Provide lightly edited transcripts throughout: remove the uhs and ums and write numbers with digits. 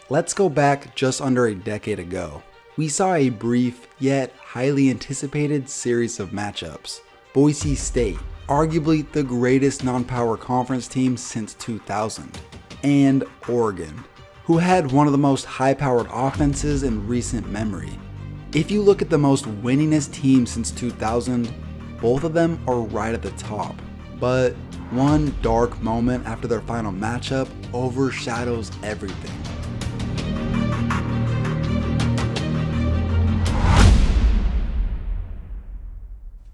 Let's go back just under a decade ago. We saw a brief yet highly anticipated series of matchups. Boise State, arguably the greatest non-power conference team since 2000, and Oregon, who had one of the most high-powered offenses in recent memory. If you look at the most winningest teams since 2000, both of them are right at the top. But one dark moment after their final matchup overshadows everything.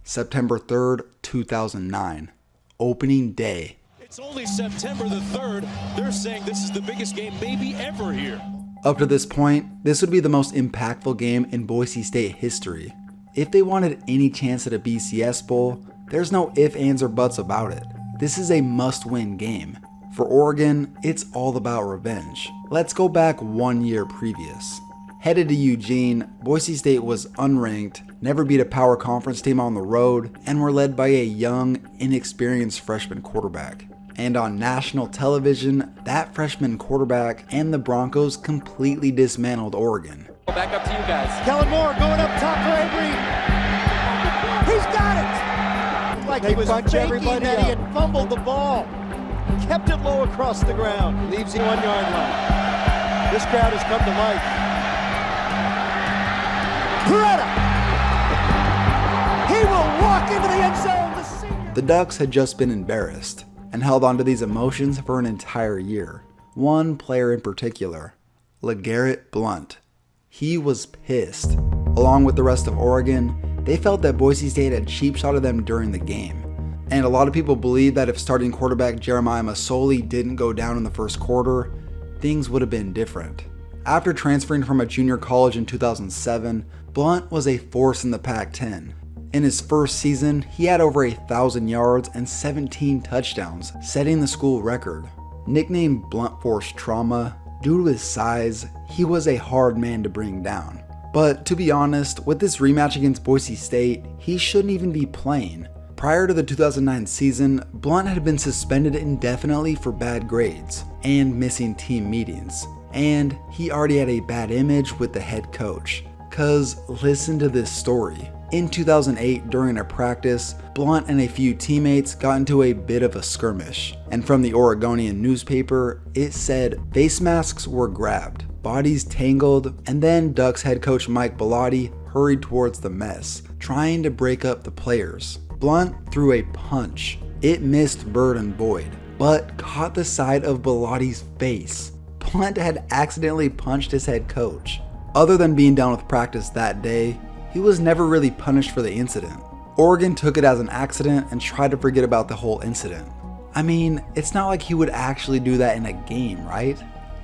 September 3rd, 2009, opening day. It's only September the 3rd. They're saying this is the biggest game maybe ever here. Up to this point, this would be the most impactful game in Boise State history. If they wanted any chance at a BCS Bowl, there's no ifs, ands, or buts about it. This is a must-win game. For Oregon, it's all about revenge. Let's go back 1 year previous. Headed to Eugene, Boise State was unranked, never beat a power conference team on the road, and were led by a young, inexperienced freshman quarterback. And on national television, that freshman quarterback and the Broncos completely dismantled Oregon. Back up to you guys. Kellen Moore going up top for Avery. He's got it! Like he was faking that he had fumbled the ball. Kept it low across the ground. Leaves the 1 yard line. This crowd has come to life. Peretta! He will walk into the end zone. The Ducks had just been embarrassed and held on to these emotions for an entire year. One player in particular, LeGarrette Blount. He was pissed. Along with the rest of Oregon, they felt that Boise State had cheap shotted them during the game. And a lot of people believe that if starting quarterback Jeremiah Masoli didn't go down in the first quarter, things would have been different. After transferring from a junior college in 2007, Blount was a force in the Pac-10. In his first season, he had over 1,000 yards and 17 touchdowns, setting the school record. Nicknamed Blunt Force Trauma, due to his size, he was a hard man to bring down. But to be honest, with this rematch against Boise State, he shouldn't even be playing. Prior to the 2009 season, Blount had been suspended indefinitely for bad grades and missing team meetings. And he already had a bad image with the head coach. Cause listen to this story. In 2008, during a practice, Blount and a few teammates got into a bit of a skirmish. And from the Oregonian newspaper, it said face masks were grabbed, bodies tangled, and then Ducks head coach Mike Bellotti hurried towards the mess, trying to break up the players. Blount threw a punch. It missed Bird and Boyd, but caught the side of Bellotti's face. Blount had accidentally punched his head coach. Other than being done with practice that day, he was never really punished for the incident. Oregon took it as an accident and tried to forget about the whole incident. I mean, it's not like he would actually do that in a game, right?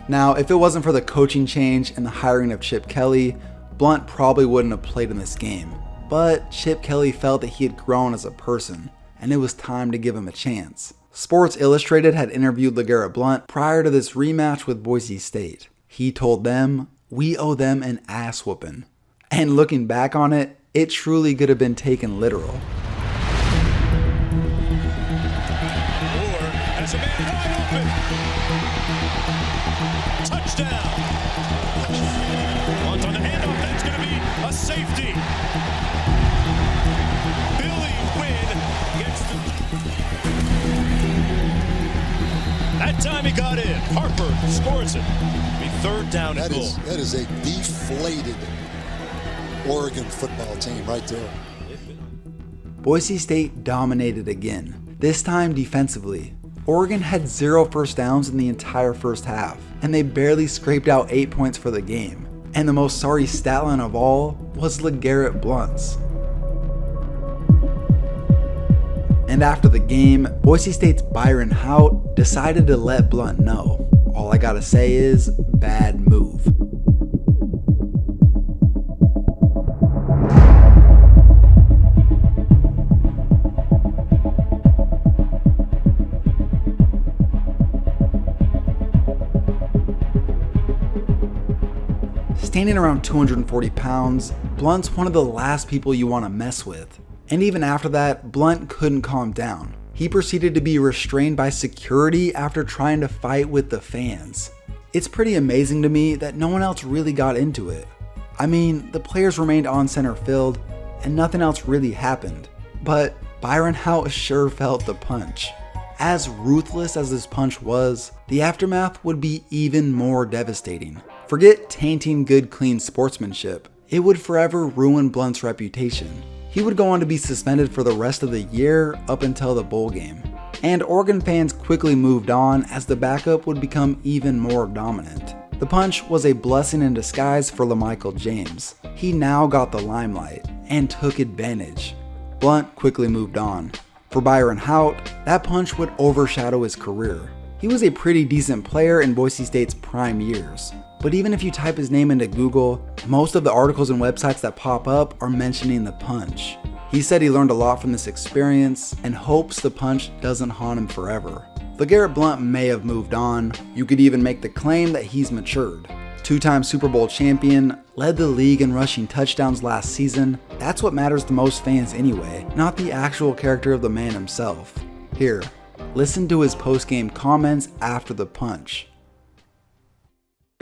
Now, if it wasn't for the coaching change and the hiring of Chip Kelly, Blount probably wouldn't have played in this game. But Chip Kelly felt that he had grown as a person, and it was time to give him a chance. Sports Illustrated had interviewed LeGarrette Blount prior to this rematch with Boise State. He told them, "We owe them an ass whooping." And looking back on it, it truly could have been taken literal. Moore has a man wide open. Touchdown. Blount on the handoff. That's going to be a safety. Billy Wynn gets the... That time he got in. Harper scores it. Be third down and goal. That is a deflated Oregon football team right there. Boise State dominated again, this time defensively. Oregon had 0 first downs in the entire first half, and they barely scraped out 8 points for the game. And the most sorry stat line of all was LeGarrette Blount's. And after the game, Boise State's Byron Hout decided to let Blount know. All I gotta say is, bad move. Standing around 240 pounds, Blount's one of the last people you want to mess with. And even after that, Blount couldn't calm down. he proceeded to be restrained by security after trying to fight with the fans. It's pretty amazing to me that no one else really got into it. I mean, the players remained on center field and nothing else really happened. But Byron Hout sure felt the punch. As ruthless as this punch was, the aftermath would be even more devastating. Forget tainting good, clean sportsmanship. It would forever ruin Blount's reputation. He would go on to be suspended for the rest of the year up until the bowl game. And Oregon fans quickly moved on as the backup would become even more dominant. The punch was a blessing in disguise for LaMichael James. He now got the limelight and took advantage. Blount quickly moved on. For Byron Hout, that punch would overshadow his career. He was a pretty decent player in Boise State's prime years. But even if you type his name into Google, most of the articles and websites that pop up are mentioning the punch. He said he learned a lot from this experience and hopes the punch doesn't haunt him forever. LeGarrette Blount may have moved on. You could even make the claim that he's matured. Two-time Super Bowl champion, led the league in rushing touchdowns last season. That's what matters to most fans anyway, not the actual character of the man himself. Here, listen to his post-game comments after the punch.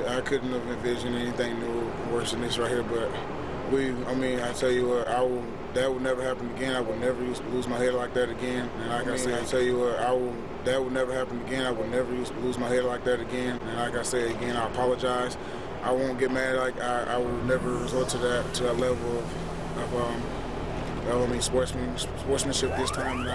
I couldn't have envisioned anything new, worse than this right here, but I tell you what, that would never happen again. I would never lose my head like that again. And like I said, I tell you what, that would never happen again. I would never lose my head like that again. And like I said again, I apologize. I won't get mad. Like I will never resort to that level of sportsmanship this time.